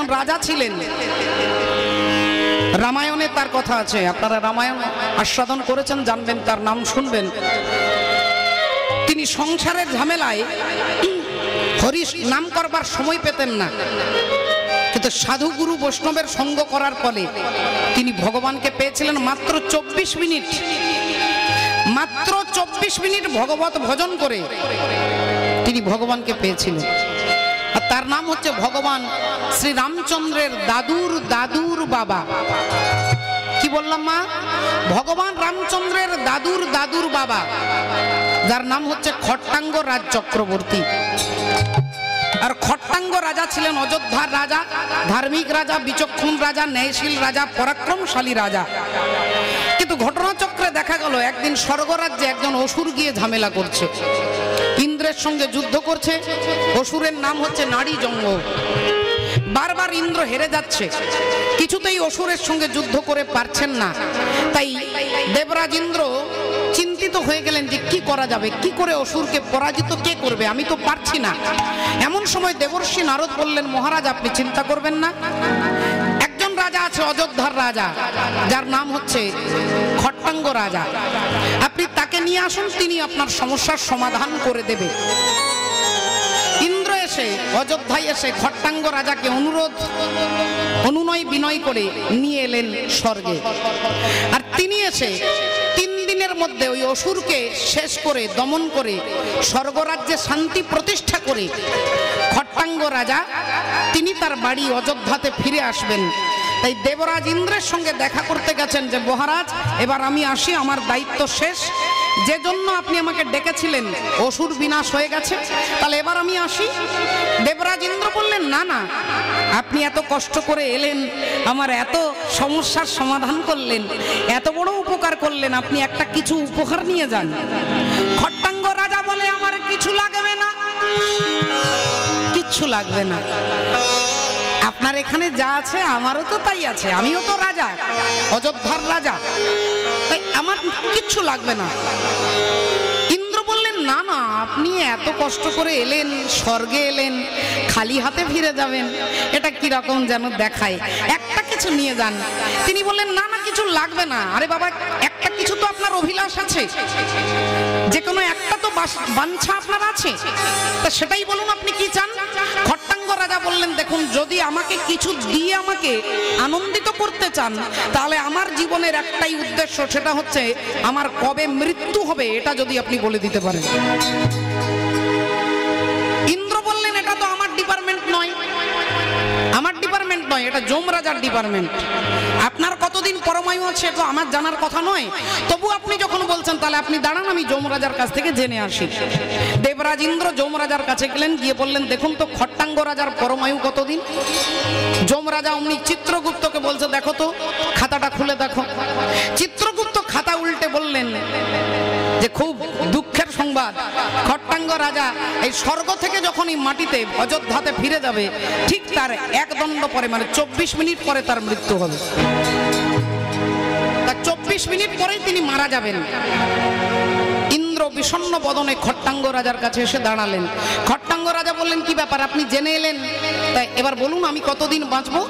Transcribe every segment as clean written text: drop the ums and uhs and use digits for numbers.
একজন রাজা ছিলেন, রামায়ণে তার কথা আছে, আপনারা রামায়ণ আস্বাদন করেছেন, জানবেন, তার নাম শুনবেন। তিনি সংসারের ঝামেলায় হরি নাম করবার সময় পেতেন না, কিন্তু সাধু গুরু বৈষ্ণবের সঙ্গ করার ফলে তিনি ভগবানকে পেয়েছিলেন। মাত্র 24 মিনিট, মাত্র 24 মিনিট ভগবত ভজন করে তিনি ভগবানকে পেয়েছিলেন। আর তার নাম হচ্ছে ভগবান শ্রী রামচন্দ্রের দাদুর দাদুর বাবা। কি বললাম মা? ভগবান রামচন্দ্রের দাদুর দাদুর বাবা, যার নাম হচ্ছে খট্টাঙ্গ রাজ চক্রবর্তী। আর খট্টাঙ্গ রাজা ছিলেন অযোধ্যার রাজা, ধার্মিক রাজা, বিচক্ষণ রাজা, ন্যায়শীল রাজা, পরাক্রমশালী রাজা। কিন্তু ঘটনাচক্রে দেখা গেল একদিন স্বর্গরাজ্যে একজন অসুর গিয়ে ঝামেলা করছে, ইন্দ্রের সঙ্গে যুদ্ধ করছে। অসুরের নাম হচ্ছে নারী জঙ্গ। বারবার ইন্দ্র হেরে যাচ্ছে, কিছুতেই অসুরের সঙ্গে যুদ্ধ করে পারছেন না। তাই দেবরাজ ইন্দ্র চিন্তিত হয়ে গেলেন যে কি করা যাবে, কি করে অসুরকে পরাজিত কে করবে, আমি তো পারছি না। এমন সময় দেবর্ষি নারদ বললেন, মহারাজ আপনি চিন্তা করবেন না, একজন রাজা আছে অযোধ্যার রাজা, যার নাম হচ্ছে খট্টাঙ্গ রাজা, আপনি তাকে নিয়ে আসুন, তিনি আপনার সমস্যার সমাধান করে দেবে। ইন্দ্র এসে অযোধ্যায় এসে খট্টাঙ্গ রাজাকে অনুনয় বিনয় করে নিয়ে এলেন স্বর্গে। আর তিনি এসে 3 দিনের মধ্যে ওই অসুরকে শেষ করে দমন করে স্বর্গরাজ্যে শান্তি প্রতিষ্ঠা করে খট্টাঙ্গ রাজা তিনি তার বাড়ি অযোধ্যাতে ফিরে আসবেন। তাই দেবরাজ ইন্দ্রের সঙ্গে দেখা করতে গেছেন যে মহারাজ এবার আমি আসি, আমার দায়িত্ব শেষ, যে জন্য আপনি আমাকে ডেকেছিলেন অসুর বিনাশ হয়ে গেছে, তাহলে এবার আমি আসি। দেবরাজ ইন্দ্র বললেন, না না, আপনি এত কষ্ট করে এলেন, আমার এত সমস্যার সমাধান করলেন, এত বড় উপকার করলেন, আপনি একটা কিছু উপহার নিয়ে যান। খট্টাঙ্গ রাজা বলে, আমার কিছু লাগবে না, কিচ্ছু লাগবে না, আপনার এখানে যা আছে আমারও তো তাই আছে, আমিও তো রাজা, অযোধ্যার রাজা, তাই আমার কিচ্ছু লাগবে না। ইন্দ্র বললেন, না না, আপনি এত কষ্ট করে এলেন, স্বর্গে এলেন, খালি হাতে ফিরে যাবেন, এটা কিরকম যেন দেখায়, একটা কিছু নিয়ে যান। তিনি বললেন, না না, কিছু লাগবে না। আরে বাবা, একটা কিছু তো আপনার অভিলাষ আছে, যে কোনো একটা তো বাঞ্ছা আপনার আছে, তা সেটাই বলুন আপনি কি চান। খট্টাঙ্গ রাজা বললেন, দেখুন, যদি আমাকে কিছু দিয়ে আমাকে আনন্দিত করতে চান, তাহলে আমার জীবনের একটাই উদ্দেশ্য, সেটা হচ্ছে আমার কবে মৃত্যু হবে এটা যদি আপনি বলে দিতে পারেন। ইন্দ্র বললেন, এটা তো আমার ডিপার্টমেন্ট নয়, আমার ডিপার্টমেন্ট নয়, এটা যমরাজার ডিপার্টমেন্ট। আপনার কতদিন পরমায়ু আছে তো আমার জানার কথা নয়, তবু আপনি যখন বলছেন তাহলে আপনি দাঁড়ান, আমি যমরাজার কাছ থেকে জেনে আসি। দেবরাজ ইন্দ্র যমরাজার কাছে গেলেন, গিয়ে বললেন, দেখুন তো খট্টাঙ্গ রাজার পরমায়ু কতদিন। যমরাজা অমনি চিত্রগুপ্তকে বলছে, দেখো তো খাতাটা খুলে দেখো। চিত্রগুপ্ত খাতা উল্টে বললেন যে খুব দুঃখের সংবাদ, খট্টাঙ্গ রাজা এই স্বর্গ থেকে যখনই মাটিতে অযোধ্যাতে ফিরে যাবে, ঠিক তার 1 দণ্ড পরে, মানে 24 মিনিট পরে তার মৃত্যু হবে। তার 24 মিনিট পরেই তিনি মারা যাবেন। ইন্দ্র বিষণ্ণ বদনে খট্টাঙ্গ রাজার কাছে এসে দাঁড়ালেন। খট্টাঙ্গ রাজা বললেন, কি ব্যাপার, আপনি জেনে এলেন, তাই এবার বলুন আমি কতদিন বাঁচবো।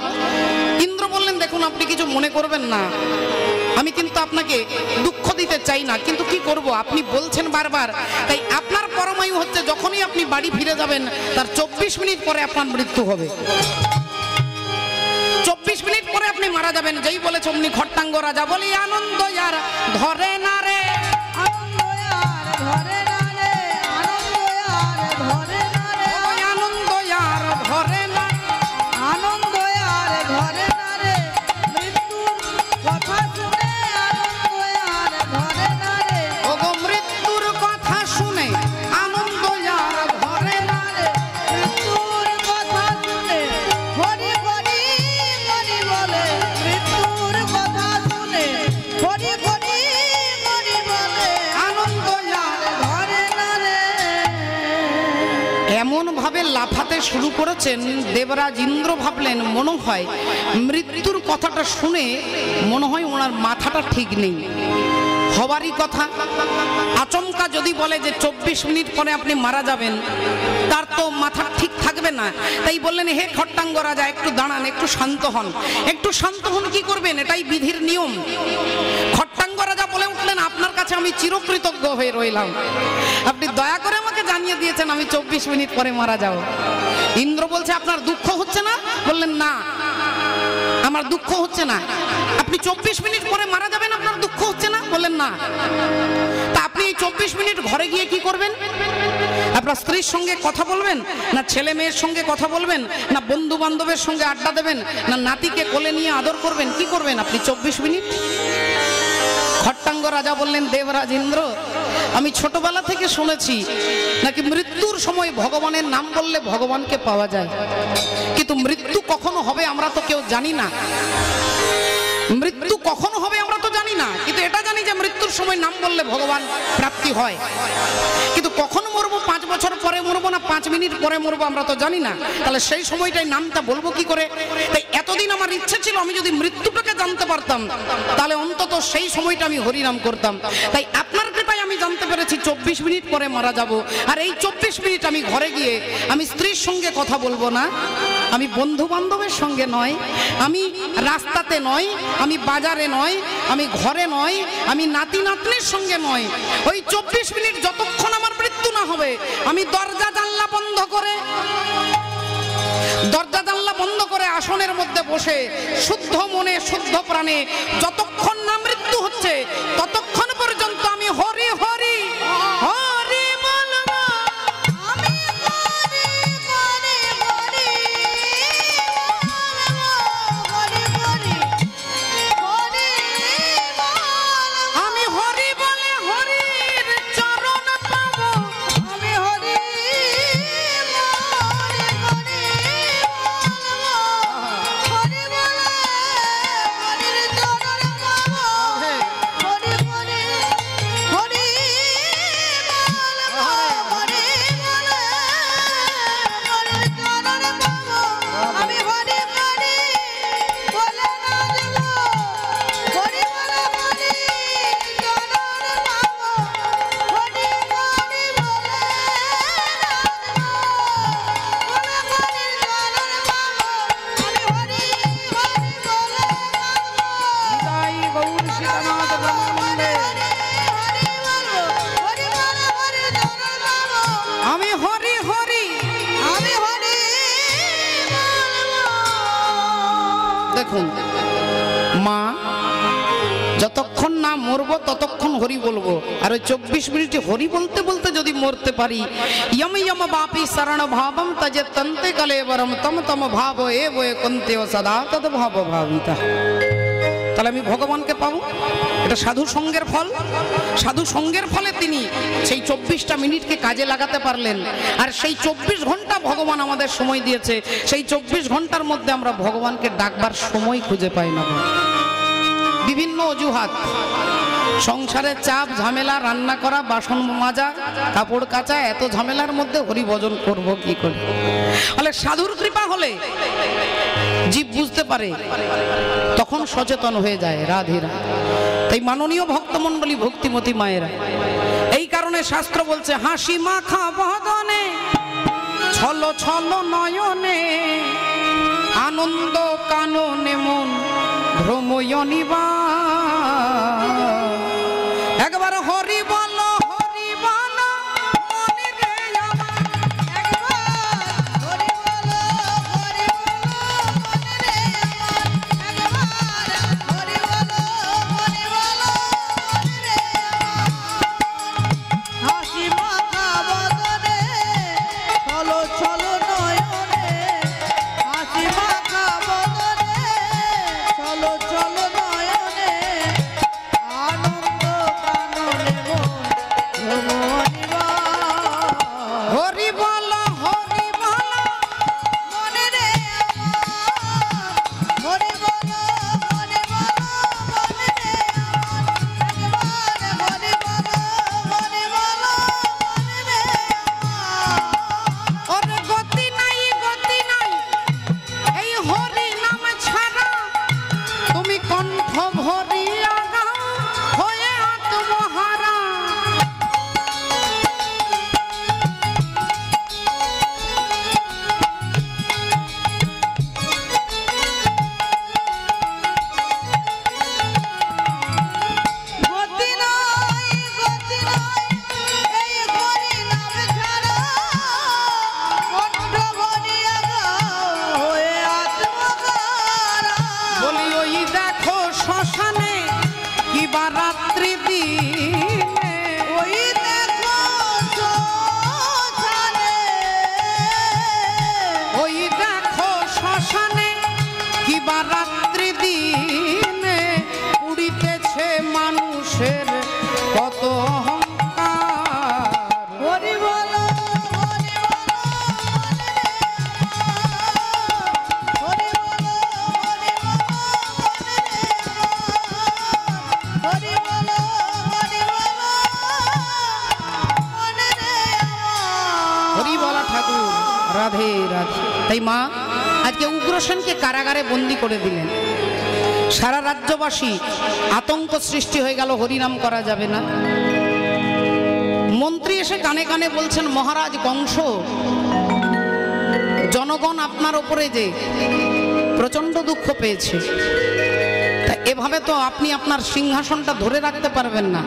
ইন্দ্র বললেন, দেখুন, আপনি কিছু মনে করবেন না, আমি কিন্তু আপনাকে দুঃখ দিতে চাই না, কিন্তু কি করব, আপনি বলছেন বারবার, তাই আপনার পরমায়ু হচ্ছে যখনই আপনি বাড়ি ফিরে যাবেন তার 24 মিনিট পরে আপনার মৃত্যু হবে, 24 মিনিট পরে আপনি মারা যাবেন। যেই বলেছে অমনি খট্টাঙ্গ রাজা বলি, আনন্দ আর ধরে না রে, আনন্দ আর ধরে না রে, আনন্দ আর ধরে না, আনন্দ আর ধরে না রে, মৃত্যুর কথা শুনে আনন্দ আর ধরে না রে, ওগো মৃত্যুর কথা শুনে আনন্দ আর ধরে না রে, মৃত্যুর কথা শুনে হরি হরি হরি বলে, মৃত্যুর কথা শুনে হরি হরি হরি বলে, আনন্দ আর ধরে না রে। এমন ভাবে লাফাতে শুরু করেছেন, দেবরাজ ইন্দ্র ভাবলেন মনে হয় মৃত্যুর কথাটা শুনে মনে হয় ওনার মাথাটা ঠিক নেই, হওয়ারই কথা। আচমকা যদি বলে যে 24 মিনিট পরে আপনি মারা যাবেন, তার তো মাথা ঠিক থাকবে না। তাই বললেন, হে খট্টাঙ্গ রাজা, একটু দাঁড়ান, একটু শান্ত হন। একটু শান্ত হন কি করবেন? এটাই বিধির নিয়ম। খট্টাঙ্গ রাজা বলে উঠলেন, আপনার কাছে আমি চিরকৃতজ্ঞ হয়ে রইলাম, আপনি দয়া করে আমাকে জানিয়ে দিয়েছেন আমি 24 মিনিট পরে মারা যাব। ইন্দ্র বলছে, আপনার দুঃখ হচ্ছে না? বললেন, না, আমার দুঃখ হচ্ছে না। আপনি 24 মিনিট পরে মারা যাবেন, আপনার দুঃখ হচ্ছে না? বললেন, না। তা আপনি এই 24 মিনিট ঘরে গিয়ে কি করবেন? আপনার স্ত্রীর সঙ্গে কথা বলবেন, না ছেলে মেয়ের সঙ্গে কথা বলবেন, না বন্ধু বান্ধবের সঙ্গে আড্ডা দেবেন, না নাতিকে কোলে নিয়ে আদর করবেন? কি করবেন আপনি 24 মিনিট? খট্টাঙ্গ রাজা বললেন, দেবরাজ ইন্দ্র, আমি ছোটবেলা থেকে শুনেছি নাকি মৃত্যুর সময় ভগবানের নাম বললে ভগবানকে পাওয়া যায়, কিন্তু মৃত্যু কখনো হবে আমরা তো কেউ জানি না। মৃত্যু কখনো হবে আমরা তো জানি না, কিন্তু এটা জানি যে মৃত্যুর সময় নাম বললে ভগবান প্রাপ্তি হয়। কিন্তু কখন মরবো, 5 বছর পরে মরবো না 5 মিনিট পরে মরবো, আমরা তো জানি না। তাহলে সেই সময়টাই নামটা বলবো কি করে? তাই এতদিন আমার ইচ্ছে ছিল আমি যদি মৃত্যুটাকে জানতে পারতাম, তাহলে অন্তত সেই সময়টা আমি হরিনাম করতাম। তাই আপনার কৃপায় আমি জানতে পেরেছি 24 মিনিট পরে মারা যাব। আর এই 24 মিনিট আমি ঘরে গিয়ে আমি স্ত্রীর সঙ্গে কথা বলবো না, আমি বন্ধু বান্ধবের সঙ্গে নয়, আমি রাস্তাতে নয়, আমি বাজারে নয়, আমি ঘরে নয়, আমি নাতি নাতনির সঙ্গে নয়। ওই 24 মিনিট যতক্ষণ আমার মৃত্যু না হবে, আমি দরজা জানলা বন্ধ করে আসনের মধ্যে বসে শুদ্ধ মনে শুদ্ধ প্রাণে যতক্ষণ না মৃত্যু হচ্ছে ততক্ষণ পর্যন্ত আমি হরি হরি হরি বলবো। আমি হরি বলে হরির চরণ পাবো, আমি হরি দেখুন মা, যতক্ষণ না মরবো ততক্ষণ হরি বলবো। আর ওই 24 মিনিটে হরি বলতে বলতে যদি মরতে পারি, ইয়ম ইয়ম বাপি শরণ ভাবম তজে তন্তে কলেবরম তম তম ভাব এ বয়ে কন্তে ও সদা তদ ভাব ভাবিতা। তাহলে আমি ভগবানকে পাবো। এটা সাধু সঙ্গের ফল। সাধু সঙ্গের ফলে তিনি সেই 24টা মিনিটকে কাজে লাগাতে পারলেন। আর সেই 24 ঘন্টা ভগবান আমাদের সময় দিয়েছে, সেই 24 ঘন্টার মধ্যে আমরা ভগবানকে ডাকবার সময় খুঁজে পাই না। বিভিন্ন অজুহাত, সংসারের চাপ, ঝামেলা, রান্না করা, বাসন মাজা, কাপড় কাচা, এত ঝামেলার মধ্যে হরি ভজন করব কি করে? বলে সাধুর কৃপা হলে জীব বুঝতে পারে, তখন সচেতন হয়ে যায়। রাধে রাধে। তাই মাননীয় ভক্তমণ্ডলী, ভক্তিমতী মায়েরা, এই কারণে শাস্ত্র বলছে, হাসি মাখা বদনে ছল ছল নয়নে আনন্দ কাননে মন ভ্রময়নিবা। একবার হরি বল হরি বল মনে রে আমার, একবার হরি বল হরি বল মনে রে আমার, একবার হরি বল হরি বল মনে রে আমার। হাসি মাখা বদনে ছল ছল নয়নে, হাসি মাখা বদনে ছল ছল নয়নে রাধে রাধে। তাই মা আজকে উগ্রসেনকে কারাগারে বন্দী করে দিলেন। সারা রাজ্যবাসী আতঙ্ক সৃষ্টি হয়ে গেল, হরিনাম করা যাবে না। মন্ত্রী এসে কানে কানে বলছেন, মহারাজ কংস, জনগণ আপনার উপরে যে প্রচন্ড দুঃখ পেয়েছে, তা এভাবে তো আপনি আপনার সিংহাসনটা ধরে রাখতে পারবেন না।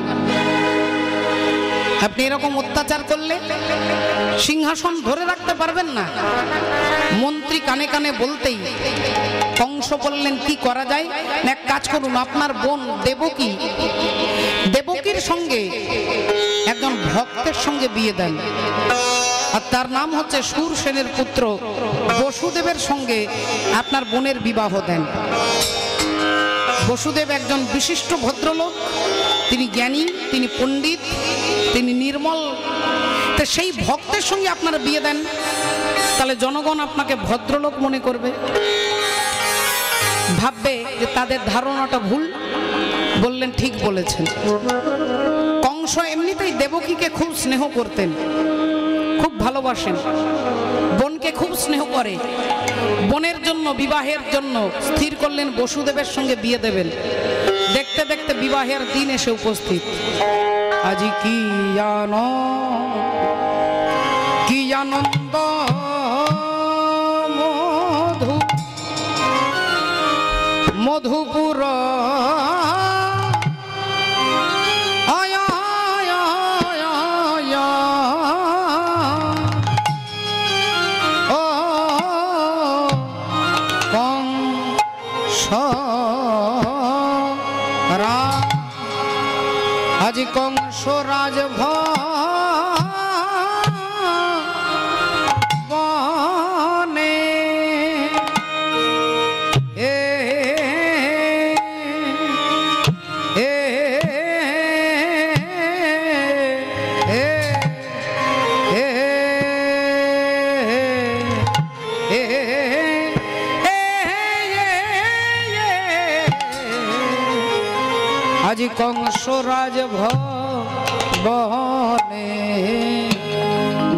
আপনি এরকম অত্যাচার করলে সিংহাসন ধরে রাখতে পারবেন না। মন্ত্রী কানে কানে বলতেই কংস বললেন, কি করা যায়? এক কাজ করুন, আপনার বোন দেবকী, দেবকীর সঙ্গে একজন ভক্তের সঙ্গে বিয়ে দেন, আর তার নাম হচ্ছে শূরসেনের পুত্র বসুদেবের সঙ্গে আপনার বোনের বিবাহ দেন। বসুদেব একজন বিশিষ্ট ভদ্রলোক, তিনি জ্ঞানী, তিনি পণ্ডিত, তিনি নির্মল। তো সেই ভক্তের সঙ্গে আপনারা বিয়ে দেন, তাহলে জনগণ আপনাকে ভদ্রলোক মনে করবে, ভাববে যে তাদের ধারণাটা ভুল। বললেন, ঠিক বলেছেন। কংস এমনিতেই দেবকীকে খুব স্নেহ করতেন, খুব ভালোবাসেন, বোনকে খুব স্নেহ করে। বোনের জন্য, বিবাহের জন্য স্থির করলেন বসুদেবের সঙ্গে বিয়ে দেবেন। দেখতে দেখতে বিবাহের দিন এসে উপস্থিত। আজি কি আনন্দ মধু মধুপুর আজি কংস রাজ ভবনে আজি কংস রাজ ভবনে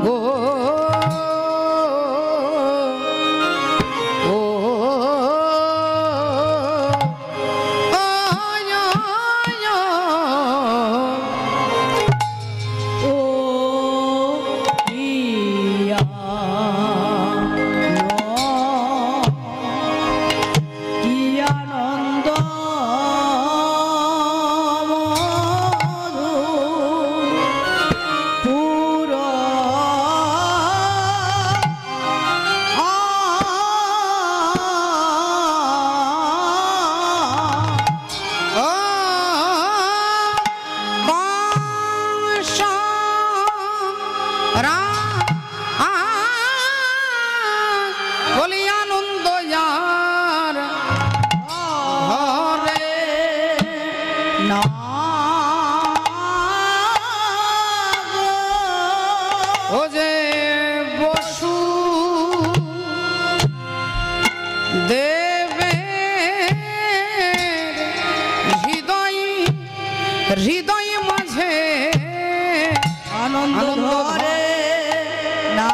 গো হৃদয় মাঝে আনন্দ ধরে না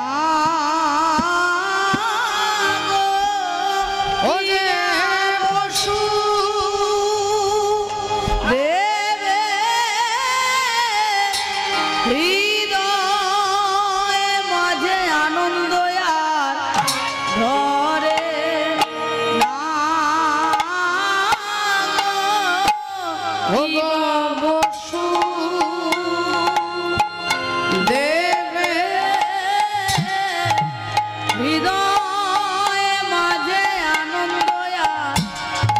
ও যে বসু দেবে হৃদয় মাঝে আনন্দ আর ধরে না ও বসু দেবে হৃদয় মাঝে আনন্দ আর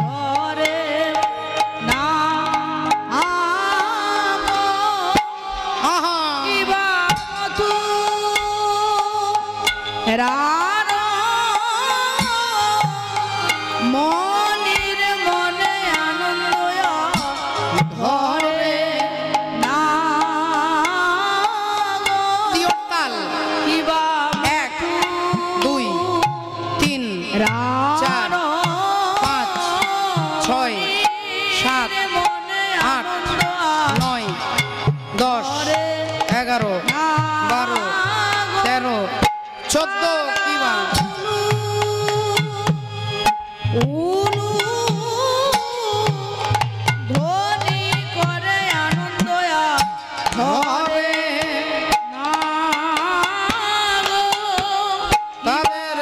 ধরে না রার মনির মনে আনন্দ ধরে না তিয়তাল কিবা 1 2 3 4 5 6 7 8 9 10 11 12 13 14 কি বা ধ্বনি করে আনন্দ হবে তাদের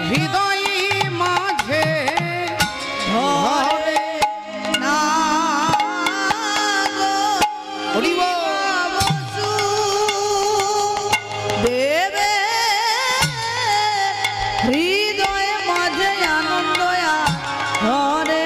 হৃদয় মাঝে হবে না হরি বল। দেবে হৃদয় মাঝে আনন্দ ধরে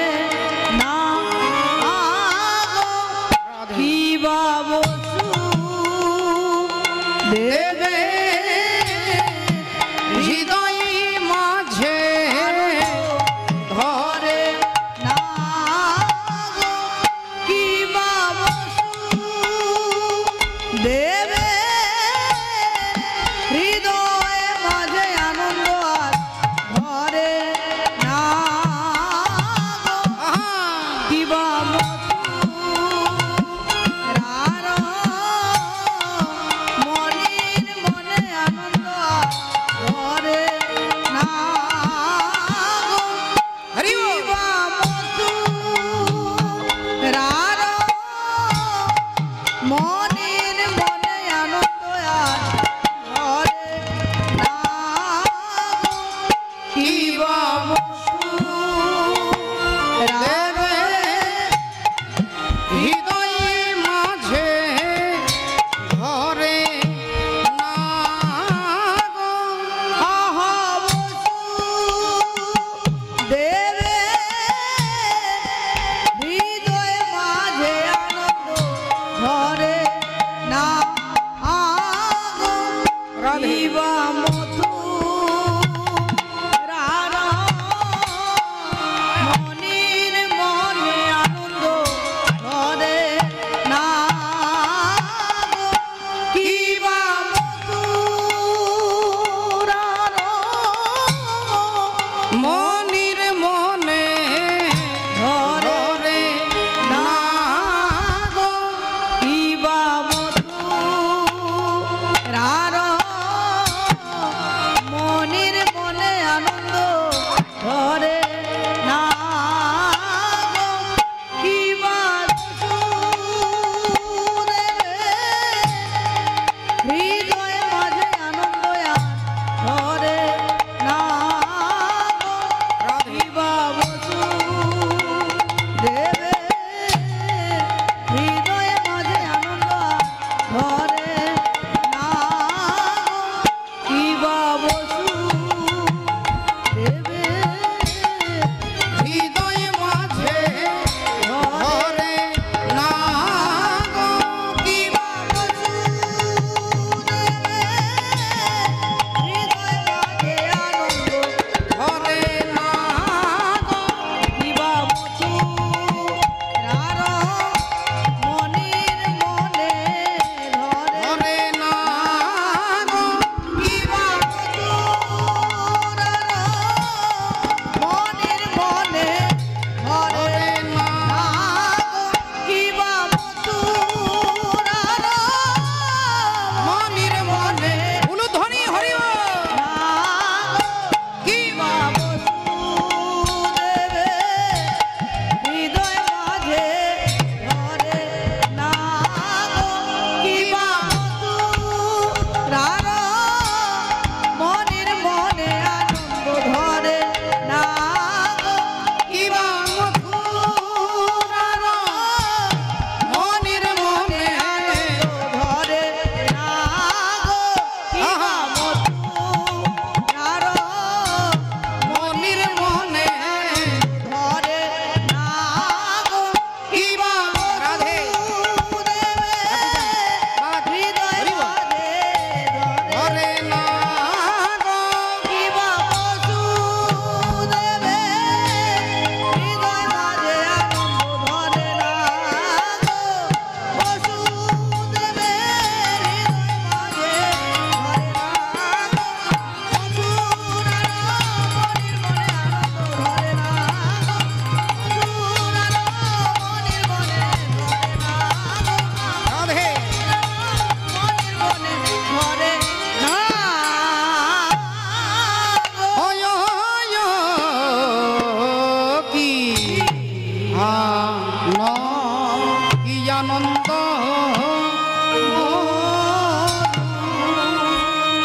কি আনন্দ।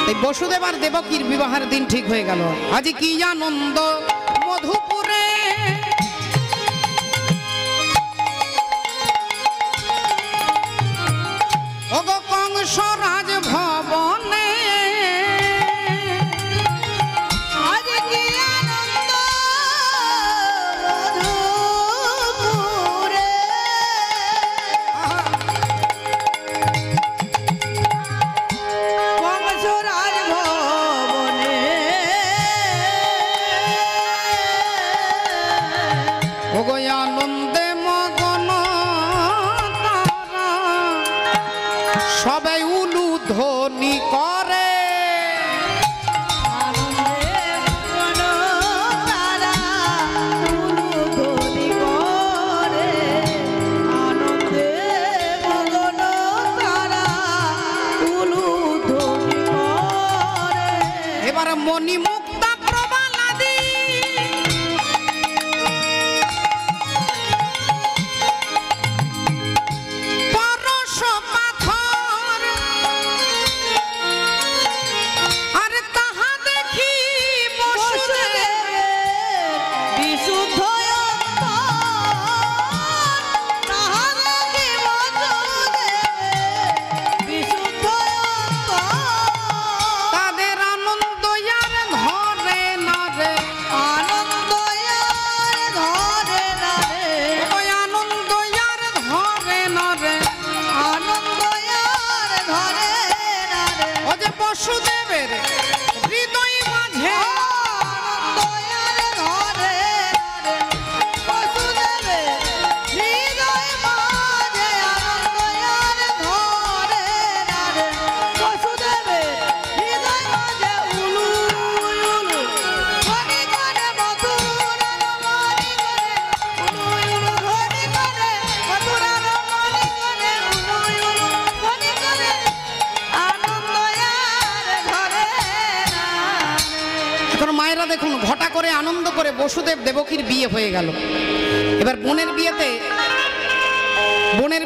এই বসুদেব আর দেবকীর বিবাহের দিন ঠিক হয়ে গেল। আজ কি আনন্দ মধুপুরে, ওগো কংস রাজ ভবনে, আজ কি আনন্দ মধুপুরে, কংস রাজভবনে, ওগো আনন্দে মগন তারা, সবাই উলু ধ্বনি করে। আনন্দে মগন তারা উলুধ্বনি করে, আনন্দে মগন তারা উলুধ্বনি করে। এবার মণিমুক্তা প্রবালাদি, পরশ পাথর, আর তাহা দেখি বসুদেব বিশুদ্ধ অন্তর, তাহা দেখি বসুদেব বিশুদ্ধ অন্তর। তাদের আনন্দ আর ধরে না রে, আনন্দ আর ধরে না রে, ওই আনন্দ আর ধরে না রে, আনন্দ আর ধরে না রে, ও যে বসুদেবের হৃদয় মাঝে, আনন্দ আর ধরে না রে, বসুদেবের হৃদয় মাঝে আনন্দ আর ধরে না রে, বসুদেবের হৃদয় মাঝে উলু উলু ধ্বনি করে মধুর রমণী করে, উলু উলু ধ্বনি করে মধুর রমণী করে, উলু উলু ধ্বনি করে আনন্দ আর ধরে না। এখন মায়েরা দেখুন ঘটা করে আনন্দ করে বসুদেব দেবকীর বিয়ে হয়ে গেল। এবার বোনের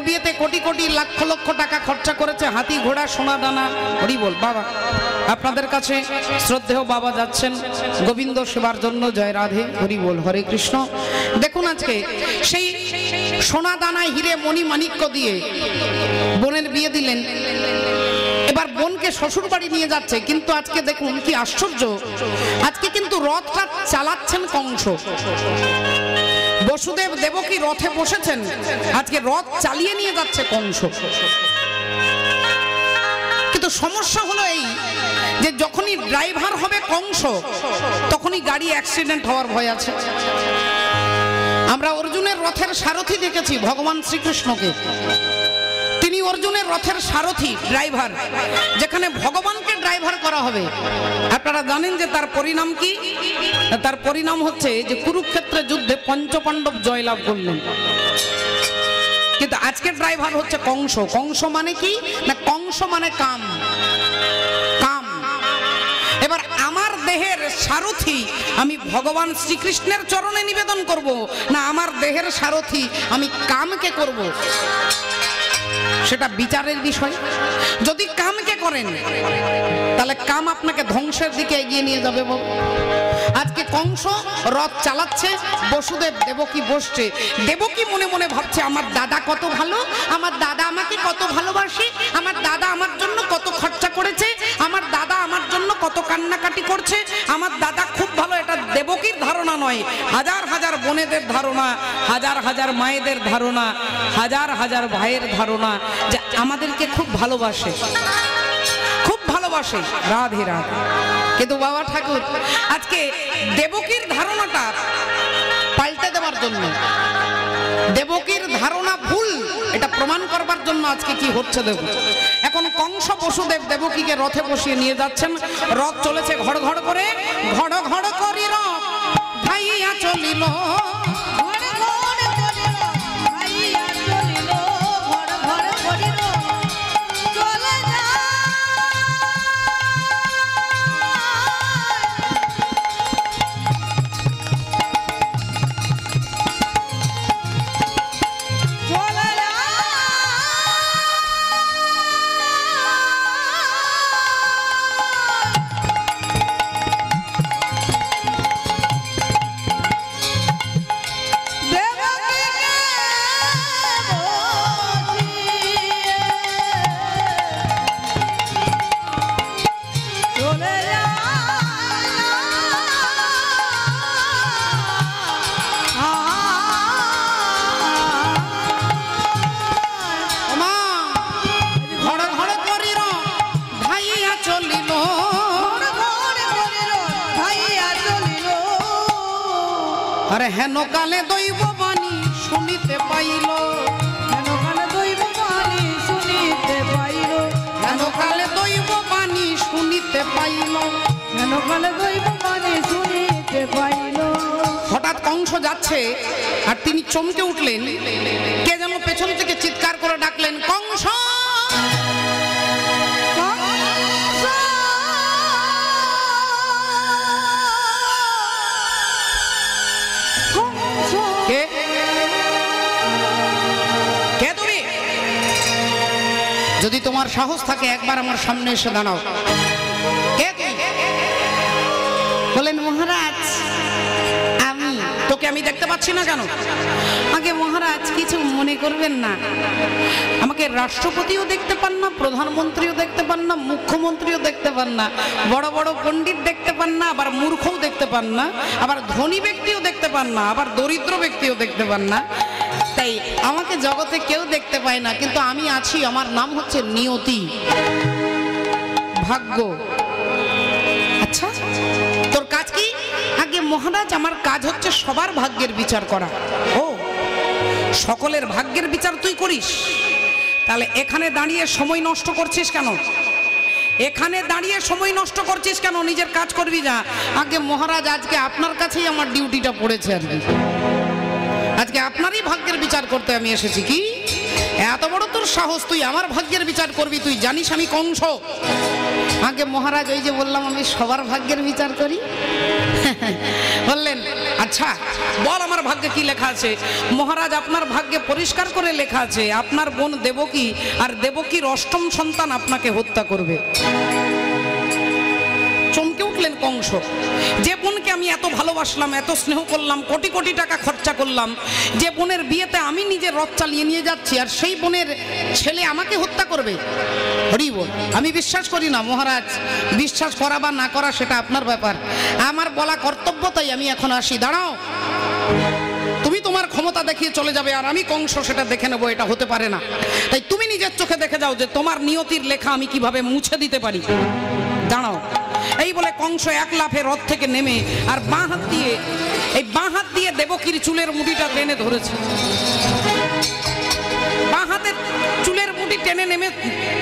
বিয়েতে কোটি কোটি লক্ষ লক্ষ টাকা খরচা করেছে, হাতি ঘোড়া সোনা দানা। হরি বল বাবা, আপনাদের কাছে শ্রদ্ধেয় বাবা যাচ্ছেন গোবিন্দ সেবার জন্য। জয় রাধে, হরি বল, হরে কৃষ্ণ। দেখুন আজকে সেই সোনা দানা হিরে মণি মাণিক্য দিয়ে বোনের বিয়ে দিলেন। এবার বোনকে শ্বশুর বাড়ি নিয়ে যাচ্ছে, কিন্তু আজকে দেখুন কি আশ্চর্য, আজকে কিন্তু রথটা চালাচ্ছেন কংস। বসুদেব দেবকী রথে বসেছেন, আজকে রথ চালিয়ে নিয়ে যাচ্ছে কংস। কিন্তু সমস্যা হলো এই যে যখনই ড্রাইভার হবে কংস, তখনই গাড়ি অ্যাক্সিডেন্ট হওয়ার ভয় আছে। আমরা অর্জুনের রথের সারথি দেখেছি ভগবান শ্রীকৃষ্ণকে, তিনি অর্জুনের রথের সারথি ড্রাইভার, যেখানে ভগবানকে ড্রাইভার করা হবে। আপনারা জানেন যে তার পরিণাম কি? তার পরিণাম হচ্ছে যে কুরুক্ষেত্রের যুদ্ধে পঞ্চপাণ্ডব জয়লাভ করলেন। কিন্তু আজকের ড্রাইভার হচ্ছে কংস। কংস মানে কি না, কংস মানে কাম। কাম। এবার আমার দেহের সারথি আমি ভগবান শ্রীকৃষ্ণের চরণে নিবেদন করব, না আমার দেহের সারথি আমি কামকে করব, সেটা বিচারের বিষয়। যদি কামকে করেন তাহলে কাম আপনাকে ধ্বংসের দিকে এগিয়ে নিয়ে যাবে। আজকে কংস রথ চালাচ্ছে, বসুদেব দেবকী বসছে। দেবকী মনে মনে ভাবছে আমার দাদা কত ভালো, আমার দাদা আমাকে কত ভালোবাসে, আমার দাদা আমার জন্য কত খরচা করেছে, আমার দাদা আমার জন্য কত কান্নাকাটি করছে, আমার দাদা খুব ভালো। এটা দেবকীর ধারণা নয়, হাজার হাজার বোনেদের ধারণা, হাজার হাজার মায়েদের ধারণা, হাজার হাজার ভাইয়ের ধারণা যে আমাদেরকে খুব ভালোবাসে, খুব ভালোবাসে। রাধে রাধে। কিন্তু বাবা ঠাকুর আজকে দেবকীর ধারণাটা পাল্টে দেওয়ার জন্য, দেবকীর ধারণা ভুল এটা প্রমাণ করবার জন্য আজকে কি হচ্ছে দেখুন। এখন কংস বসুদেব দেবকীকে রথে বসিয়ে নিয়ে যাচ্ছেন। রথ চলেছে ঘড় ঘড় করে, ঘড় ঘড় করি রথ ভাইয়া চলিল, ঘরে ঘরে করিল ভাইয়া চলিল, ঘরে ঘরে করিল চলে যায়। আরে হেন কালে দৈব বাণী শুনিতে পাইল, হেন কালে দৈব বাণী শুনিতে পাইল, হেন কালে দৈব বাণী শুনিতে পাইল। হেন কালে দৈব বাণী শুনিতে পাইল। হঠাৎ কংস যাচ্ছে আর তিনি চমকে উঠলেন, কে যেন পেছন থেকে চিৎকার করে ডাকলেন, কংস কে কে তুমি? যদি তোমার সাহস থাকে একবার আমার সামনে এসে দাঁড়াও। কে তুমি? বলেন মহারাজ আমি। তোকে আমি দেখতে পাচ্ছি না কেন? আগে মহারাজ কিছু মনে করবেন না, আমাকে রাষ্ট্রপতিও দেখতে পান না, প্রধানমন্ত্রীও দেখতে পান না, মুখ্যমন্ত্রীও দেখতে পান না, বড় বড় পণ্ডিত দেখতে পান না, আবার মূর্খও দেখতে পান না, আবার ধনী ব্যক্তিও দেখতে পান না, আবার দরিদ্র ব্যক্তিও দেখতে পান না। তাই আমাকে জগতে কেউ দেখতে পায় না, কিন্তু আমি আছি। আমার নাম হচ্ছে নিয়তি, ভাগ্য। আচ্ছা তোর কাজ কি? আগে মহারাজ আমার কাজ হচ্ছে সবার ভাগ্যের বিচার করা। ও, সকলের ভাগ্যের বিচার তুই করিস? তাহলে এখানে দাঁড়িয়ে সময় নষ্ট করছিস কেন? এখানে দাঁড়িয়ে সময় নষ্ট করছিস কেন? নিজের কাজ করবি না। আগে মহারাজ আজকে আপনার কাছেই আমার ডিউটিটা পড়েছে আর কি। আজকে আপনারই ভাগ্যের বিচার করতে আমি এসেছি। কি এত বড় তোর সাহস, তুই আমার ভাগ্যের বিচার করবি? তুই জানিস আমি কংস? আগে মহারাজ ওই যে বললাম আমি সবার ভাগ্যের বিচার করি। বললেন আচ্ছা বল আমার ভাগ্যে কি লেখা আছে? মহারাজ আপনার ভাগ্যে পরিষ্কার করে লেখা আছে আপনার বোন দেবকী আর দেবকীর অষ্টম সন্তান আপনাকে হত্যা করবে। চমকে উঠলেন কংস। যে বোনকে আমি এত ভালোবাসলাম, এত স্নেহ করলাম, কোটি কোটি টাকা খরচা করলাম, যে বোনের বিয়েতে আমি নিজের রথ চালিয়ে নিয়ে যাচ্ছি, আর সেই বোনের ছেলে আমাকে হত্যা করবে? হরি বল। আমি বিশ্বাস করি না মহারাজ, বিশ্বাস করা বা না করা সেটা আপনার ব্যাপার, আমার বলা কর্তব্য, তাই আমি এখন আসি। দাঁড়াও, তুমি তোমার ক্ষমতা দেখিয়ে চলে যাবে আর আমি কংস সেটা দেখে নেবো, এটা হতে পারে না। তাই তুমি নিজের চোখে দেখে যাও যে তোমার নিয়তির লেখা আমি কিভাবে মুছে দিতে পারি। দাঁড়াও। এই বলে কংস এক লাফে রথ থেকে নেমে আর বাঁ হাত দিয়ে দেবকীর চুলের মুঠিটা টেনে ধরেছে। বাঁ হাতে চুলের মুঠি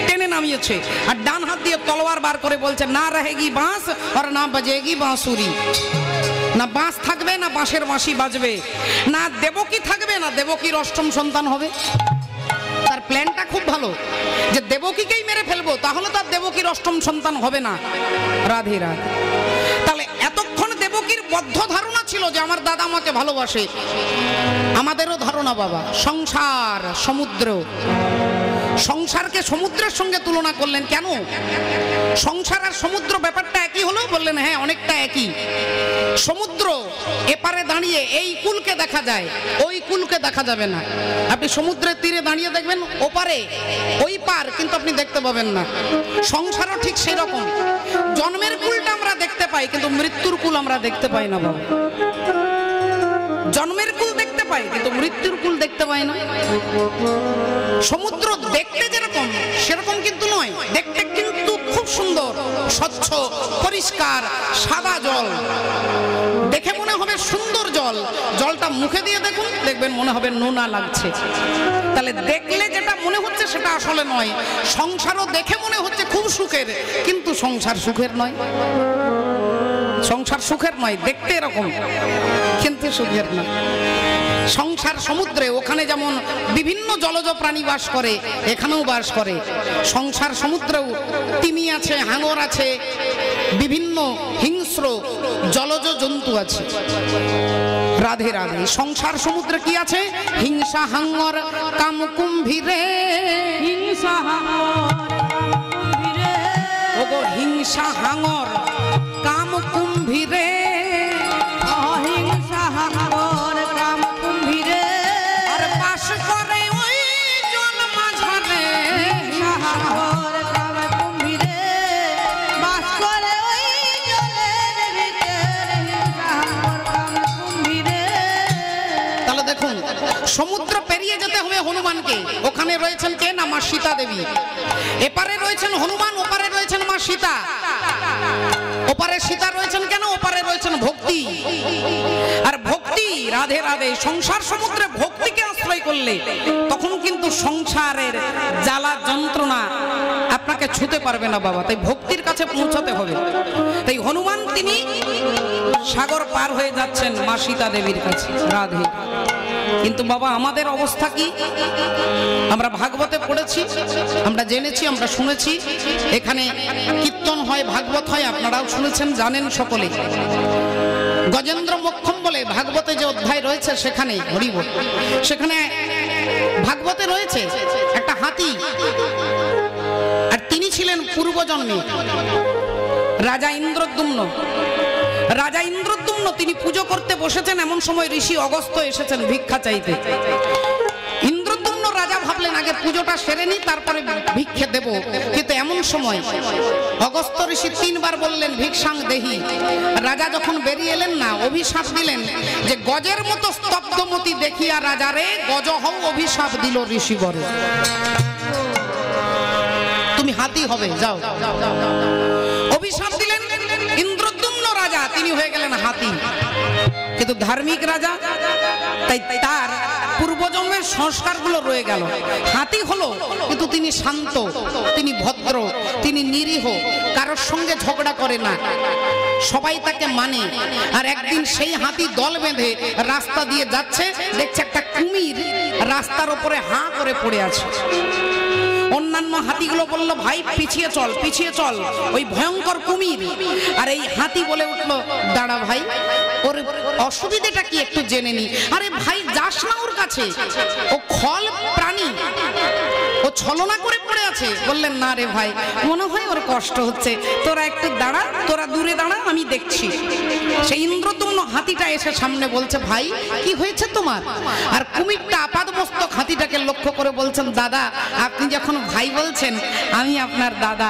টেনে নামিয়েছে আর ডান হাত দিয়ে তলোয়ার বার করে বলছে, না রহেগি বাঁশ আর না বাজেগি বাঁশুরি। না বাঁশ থাকবে, না বাঁশের বাঁশি বাজবে, না দেবকী থাকবে, না দেবকীর অষ্টম সন্তান হবে। তার প্ল্যানটা খুব ভালো, যে দেবকীকেই মেরে ফেলবো, তাহলে তার দেবকীর অষ্টম সন্তান হবে না। রাধে রাধে। তাহলে এতক্ষণ দেবকীর বদ্ধ ধারণা ছিল যে আমার দাদা আমাকে ভালোবাসে। আমাদেরও ধারণা বাবা, সংসার সমুদ্র। সংসারকে সমুদ্রের সঙ্গে তুলনা করলেন কেন? সংসার আর সমুদ্র ব্যাপারটা একই হলো? বললেন হ্যাঁ অনেকটা একই। সমুদ্র এপারে দাঁড়িয়ে এই কুলকে দেখা যায়, ওই কুলকে দেখা যাবে না। আপনি সমুদ্রের তীরে দাঁড়িয়ে দেখবেন ওপারে ওই পার, কিন্তু আপনি দেখতে পাবেন না। সংসারও ঠিক সেই রকম। জন্মের কুলটা আমরা দেখতে পাই, কিন্তু মৃত্যুর কুল আমরা দেখতে পাই না বাবা। জন্মের কুল দেখতে পাই, কিন্তু মৃত্যুর কুল দেখতে পাই না। সমুদ্র দেখতে যেরকম সেরকম কিন্তু নয়, দেখতে কিন্তু খুব সুন্দর, স্বচ্ছ, পরিষ্কার, সাদা জল, দেখে মনে হবে সুন্দর জল। জলটা মুখে দিয়ে দেখুন, দেখবেন মনে হবে নোনা লাগছে। তাহলে দেখলে যেটা মনে হচ্ছে সেটা আসলে নয়। সংসারও দেখে মনে হচ্ছে খুব সুখের, কিন্তু সংসার সুখের নয়। সংসার সুখের নয়, দেখতে এরকম কিন্তু সুখের না। সংসার সমুদ্রে, ওখানে যেমন বিভিন্ন জলজ প্রাণী বাস করে, এখানেও বাস করে। সংসার সমুদ্রেও তিমি আছে, হাঙর আছে, বিভিন্ন হিংস্র জলজ জন্তু আছে। রাধে রাধে। সংসার সমুদ্রে কি আছে? হিংসা হাঙর কাম কুম্ভীরে। হিংসা কুম্ভীরে, ওগো হিংসা হাঙর কাম কুম্ভীরে। অহিংসা হাঙর কাম কুম্ভীরে, আর বাস করে ওই জল মাঝারে। হিংসা হাঙর কাম কুম্ভীরে, বাস করে ওই জলের ভিতরে। হিংসা হাঙর কাম কুম্ভীরে। তাহলে দেখুন, সমুদ্র পেরিয়ে যেতে হবে হনুমানকে। ওখানে রয়েছেন কে? না মা সীতা দেবী। এপারে রয়েছেন হনুমান, ওপারে রয়েছেন মা সীতা। ওপারে সীতা রয়েছেন কেন? ওপারে রয়েছেন ভক্তি। আর ভক্তি রাধে রাধে। সংসার সমুদ্রে ভক্তিকে আশ্রয় করলে তখন কিন্তু সংসারের জ্বালা যন্ত্রণা আপনাকে ছুতে পারবে না বাবা। তাই ভক্তির কাছে পৌঁছাতে হবে। তাই হনুমান তিনি সাগর পার হয়ে যাচ্ছেন মা সীতা দেবীর কাছে। রাধে। কিন্তু বাবা আমাদের অবস্থা কি? আমরা ভাগবতে পড়েছি, আমরা জেনেছি, আমরা শুনেছি, এখানে কীর্তন হয়, ভাগবত হয়, আপনারাও শুনেছেন, জানেন সকলে। গজেন্দ্র মোক্ষম বলে ভাগবতে যে অধ্যায় রয়েছে সেখানে হরিবল, সেখানে ভাগবতে রয়েছে একটা হাতি, আর তিনি ছিলেন পূর্বজন্মে রাজা ইন্দ্রদ্যুম্ন। রাজা ইন্দ্রদ্যুম্ন তিনি পুজো করতে বসেছেন, এমন সময় ঋষি অগস্ত্য এসেছেন ভিক্ষা চাইতে। ইন্দ্রদ্যুম্ন রাজা ভাবলেন আগে পুজোটা সেরে নি, তারপরে ভিক্ষে দেব। কিন্তু এমন সময় অগস্ত্য ঋষি 3 বার বললেন ভিক্ষাং দেহি। রাজা যখন বেরিয়ে এলেন না, অভিশাপ দিলেন যে গজের মতো স্তব্ধমতি দেখিয়া রাজারে গজ হও, অভিশাপ দিল ঋষিবরে। তুমি হাতি হবে, যাও। অভিশাপ দিলেন ইন্দ্রদ্যুম্ন রাজা, তিনি হয়ে গেলেন হাতি। কিন্তু ধার্মিক রাজা, তাই তার পূর্বজন্মের সংস্কারগুলো রয়ে গেল। হাতি হলো কিন্তু তিনি শান্ত, তিনি ভদ্র, তিনি নিরীহ, কারোর সঙ্গে ঝগড়া করে না, সবাই তাকে মানে। আর একদিন সেই হাতি দল বেঁধে রাস্তা দিয়ে যাচ্ছে, দেখছে একটা কুমির রাস্তার উপরে হাঁ করে পড়ে আছে। অন্যান্য হাতিগুলো বলল ভাই পিছিয়ে চল, পিছিয়ে চল, ওই ভয়ঙ্কর কুমির। আর এই হাতি বলে উঠলো দাঁড়া ভাই, ওর অসুবিধাটা কি একটু জেনে নি। আরে ভাই যাস না ওর কাছে, ও খল প্রাণী, ও ছলনা করে পড়ে আছে। বললেন না রে ভাই, মনে হয় ওর কষ্ট হচ্ছে, তোরা একটু দাঁড়া, তোরা দূরে দাঁড়া, আমি দেখছি। সেই ইন্দ্রদ্যুম্ন হাতিটা এসে সামনে বলছে ভাই কি হয়েছে তোমার? আর কুমিরটা আপাদমস্তক হাতিটাকে লক্ষ্য করে বলছেন দাদা আপনি যখন ভাই বলছেন, আমি আপনার দাদা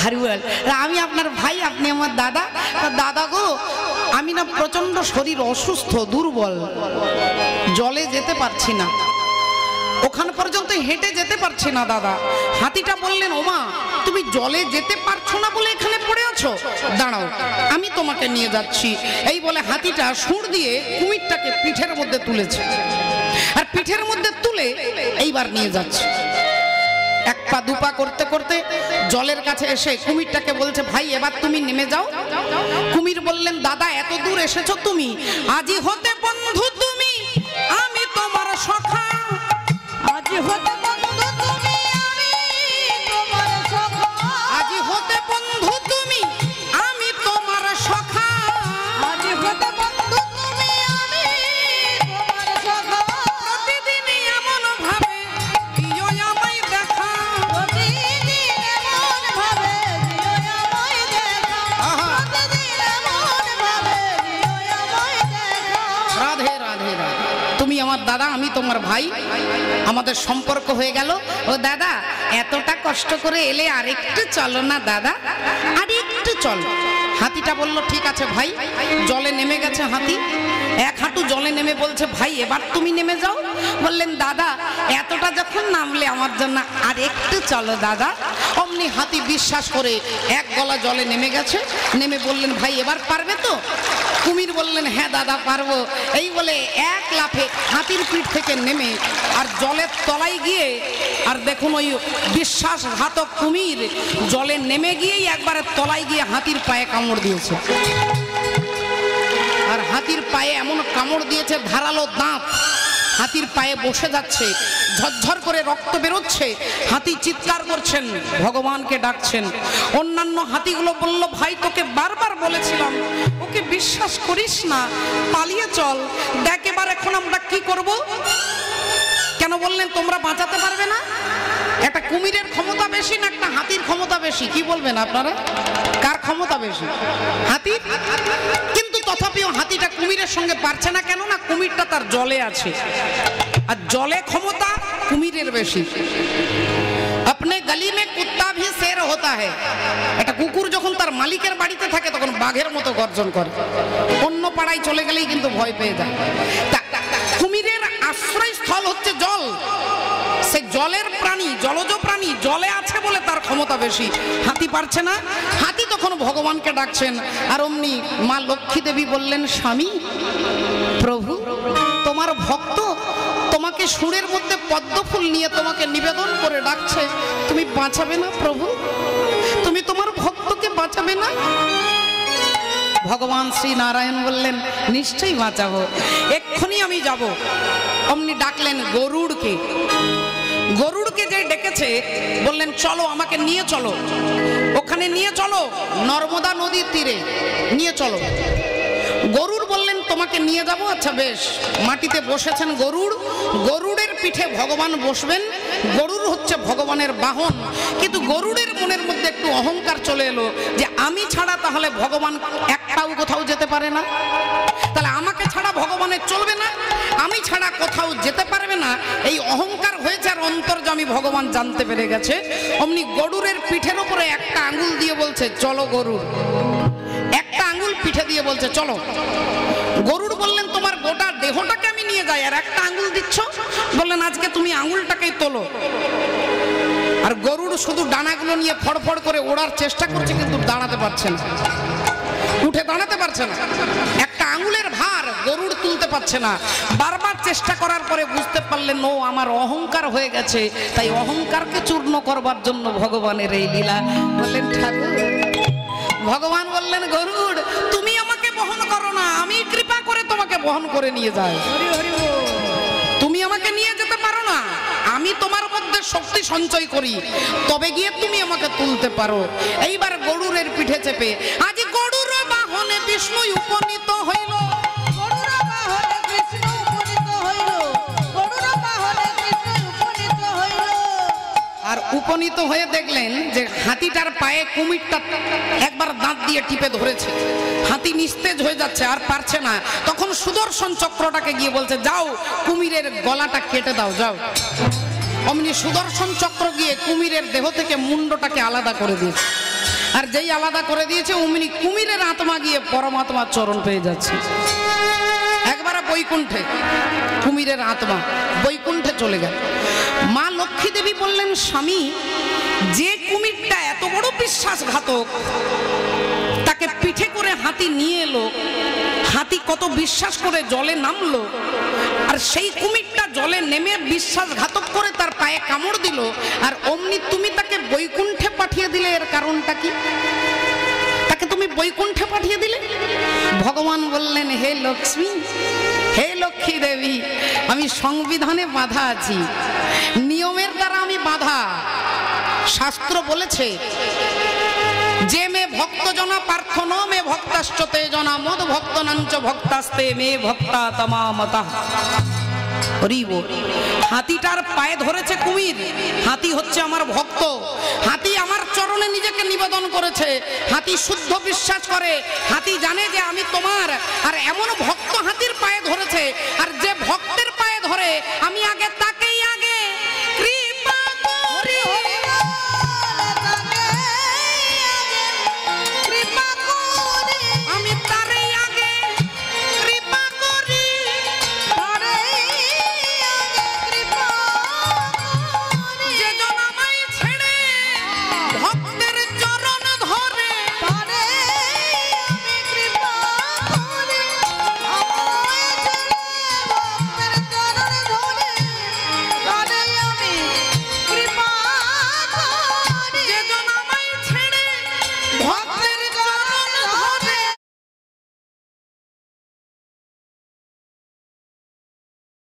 হারিওয়াল, আমি আপনার ভাই, আপনি আমার দাদা। দাদা গো, আমি না প্রচন্ড শরীর অসুস্থ, দুর্বল, জলে যেতে পারছি না, ওখান পর্যন্ত হেঁটে যেতে পারছি না দাদা। হাতিটা বললেন ওমা, তুমি জলে যেতে পারছো না বলে এখানে পড়ে আছো, দাঁড়াও আমি তোমাকে নিয়ে যাচ্ছি। এই বলে হাতিটা সুড় দিয়ে কুমিরটাকে পিঠের মধ্যে তুলেছে, আর পিঠের মধ্যে তুলে এইবার নিয়ে যাচ্ছে। 1 পা 2 পা করতে করতে জলের কাছে এসে কুমিরটাকে বলছে ভাই এবার তুমি নেমে যাও। কুমির বললেন দাদা এত দূর এসেছো তুমি, আজি হতে বন্ধু তুমি, আমি তোমার সখা। আজি হতে বন্ধু তুমি, আমি তোমার সখা। আজি হতে বন্ধু তুমি, আমি তোমার সখা। আজি হতে বন্ধু তুমি, আমি তোমার সখা। প্রতিদিনই এমন ভাবে দিও আমায় দেখা। প্রতিদিন এমন ভাবে দিও আমায় দেখা। প্রতিদিন এমন ভাবে দিও আমায় দেখা। রাধে রাধে রাধে। তুমি আমার দাদা, আমি তোমার ভাই, আমাদের সম্পর্ক হয়ে গেল। ও দাদা এতটা কষ্ট করে এলে আরেকটু চলো না দাদা, আরেকটু চলো। হাতিটা বলল ঠিক আছে ভাই। জলে নেমে গেছে হাতি, 1 হাঁটু জলে নেমে বলছে ভাই এবার তুমি নেমে যাও। বললেন দাদা এতটা যখন নামলে আমার জন্য আর একটু চলো দাদা। অমনি হাতি বিশ্বাস করে 1 গলা জলে নেমে গেছে। নেমে বললেন ভাই এবার পারবে তো? কুমির বললেন হ্যাঁ দাদা পারবো। এই বলে 1 লাফে হাতির পিঠ থেকে নেমে আর জলের তলায় গিয়ে, আর দেখুন ওই বিশ্বাসঘাতক কুমির জলে নেমে গিয়েই একবারে তলায় গিয়ে হাতির পায়ে কামড় দিয়েছে। আর হাতির পায়ে এমন কামড় দিয়েছে, ধারালো দাঁত, হাতির পায়ে বসে যাচ্ছে, ঝরঝর করে রক্ত বেরোচ্ছে। হাতি চিৎকার করছেন, ভগবানকে ডাকছেন। অন্যান্য হাতিগুলো বলল ভাই তোকে বারবার বলেছিলাম ওকে বিশ্বাস করিস না, পালিয়ে চল, দেখ এবার এখন আমরা কি করব। কেন বললেন তোমরা বাঁচাতে পারবে না? একটা কুমিরের ক্ষমতা বেশি না একটা হাতির ক্ষমতা বেশি? কি বলবেন আপনারা, কার ক্ষমতা বেশি? হাতির। কিন্তু তথাপিও হাতিটা কুমিরের সঙ্গে পারছে না। কেন না কুমিরটা তার জলে আছে, আর জলে ক্ষমতা কুমিরের বেশি। আপনি গলি মে কুত্তা ভি শের হোতা হ্যায়। একটা কুকুর যখন তার মালিকের বাড়িতে থাকে তখন বাঘের মতো গর্জন করে, অন্য পাড়ায় চলে গেলেই কিন্তু ভয় পেয়ে যায়। কুমিরের আশ্রয়স্থল হচ্ছে জল, সে জলের প্রাণী, জলজ প্রাণী, জলে আছে বলে তার ক্ষমতা বেশি। হাতি পারছে না। হাতি তখন ভগবানকে ডাকছেন। আর অমনি মা লক্ষ্মী দেবী বললেন স্বামী, প্রভু ভক্ত তোমাকে সুরের মধ্যে পদ্ম ফুল নিয়ে তোমাকে নিবেদন করে ডাকছে, তুমি বাঁচাবে না প্রভু? তুমি তোমার ভক্তকে বাঁচাবে না? ভগবান শ্রী নারায়ণ বললেন, নিশ্চয়ই বাঁচাবো, এক্ষুনি আমি যাব। অমনি ডাকলেন গরুড়কে। গরুড়কে যে ডেকেছে বললেন, চলো আমাকে নিয়ে চলো, ওখানে নিয়ে চলো, নর্মদা নদীর তীরে নিয়ে চলো। গরুড় বললেন, তোমাকে নিয়ে যাব। আচ্ছা বেশ। মাটিতে বসেছেন গরুড়, গরুড়ের পিঠে ভগবান বসবেন। গরুড় হচ্ছে ভগবানের বাহন, কিন্তু গরুড়ের মনের মধ্যে একটু অহংকার চলে এলো যে আমি ছাড়া তাহলে ভগবান একটাও কোথাও যেতে পারে না, তাহলে আমাকে ছাড়া ভগবানের চলবে না, আমি ছাড়া কোথাও যেতে পারবে না। এই অহংকার হয়েছে আর অন্তর্যামী ভগবান জানতে পেরে গেছে। অমনি গরুড়ের পিঠের উপরে একটা আঙ্গুল দিয়ে বলছে, চলো গরুড়। একটা আঙ্গুল পিঠে দিয়ে বলছে, চলো। গরুড় বললেন, তোমার গোটা দেহটাকে আমি নিয়ে যাই আর একটা আঙ্গুল দিচ্ছ? বললেন, আজকে তুমি আঙ্গুলটাকেই তোলো। আর গরুড় শুধু ডানাগুলো নিয়ে ফড়ফড় করে ওড়ার চেষ্টা করছে, কিন্তু দাঁড়াতে পারছে না, উঠে দাঁড়াতে পারছে না। একটা আঙ্গুলের ভার গরুড় তুলতে পারছে না। বারবার চেষ্টা করার পরে বুঝতে পারলেন, ও আমার অহংকার হয়ে গেছে, তাই অহংকারকে চূর্ণ করবার জন্য ভগবানের এই লীলা। বললেন, ঠাকুর। ভগবান বললেন, গরুড় তুমি আমাকে বহন করো না, আমি কৃপা করে তোমাকে বহন করে নিয়ে যাই। তুমি আমাকে নিয়ে যেতে পারো না, আমি তোমার মধ্যে শক্তি সঞ্চয় করি, তবে গিয়ে তুমি আমাকে তুলতে পারো। এইবার গরুড়ের পিঠে চেপে আজ গরুর বাহনে বিষ্ণু উপনীত হইল। আর উপনীত হয়ে দেখলেন যে হাতিটার পায়ে কুমিরটা একবার দাঁত দিয়ে টিপে ধরেছে, হাতি নিস্তেজ হয়ে যাচ্ছে, আর পারছে না। তখন সুদর্শন চক্রটাকে গিয়ে বলছে, যাও কুমিরের গলাটা কেটে দাও, যাও। অমনি সুদর্শন চক্র গিয়ে কুমিরের দেহ থেকে মুন্ডটাকে আলাদা করে দিয়েছে। আর যেই আলাদা করে দিয়েছে, অমনি কুমিরের আত্মা গিয়ে পরমাত্মার চরণ পেয়ে যাচ্ছে। একবারে বৈকুণ্ঠে, কুমিরের আত্মা বৈকুণ্ঠে চলে গেল। মা লক্ষ্মী দেবী বললেন, স্বামী, যে কুমিরটা এত বড় বিশ্বাসঘাতক, তাকে পিঠে করে হাতি নিয়ে এলো, হাতি কত বিশ্বাস করে জলে নামলো, আর সেই কুমিরটা জলে নেমে বিশ্বাসঘাতক করে তার পায়ে কামড় দিল, আর অমনি তুমি তাকে বৈকুণ্ঠে পাঠিয়ে দিলে, এর কারণটা কি? তাকে তুমি বৈকুণ্ঠে পাঠিয়ে দিলে। ভগবান বললেন, হে লক্ষ্মী, হে লক্ষ্মী দেবী, আমি সংবিধানে বাঁধা আছি, নিয়মের দ্বারা আমি বাঁধা। শাস্ত্র বলেছে, যে মে ভক্ত জনা পার্থ ন মে ভক্তাশ্চতে জনা মদ ভক্ত নাঞ্চ ভক্তাস্তে মে ভক্তা তমামতা। হাতিটার পায়ে ধরেছে কুমির, হাতি হচ্ছে আমার ভক্ত, হাতি আমার চরণে নিজেকে নিবেদন করেছে, হাতি শুদ্ধ বিশ্বাস করে, হাতি জানে যে আমি তোমার, আর এমন ভক্ত হাতির পায়ে ধরেছে, আর যে ভক্ত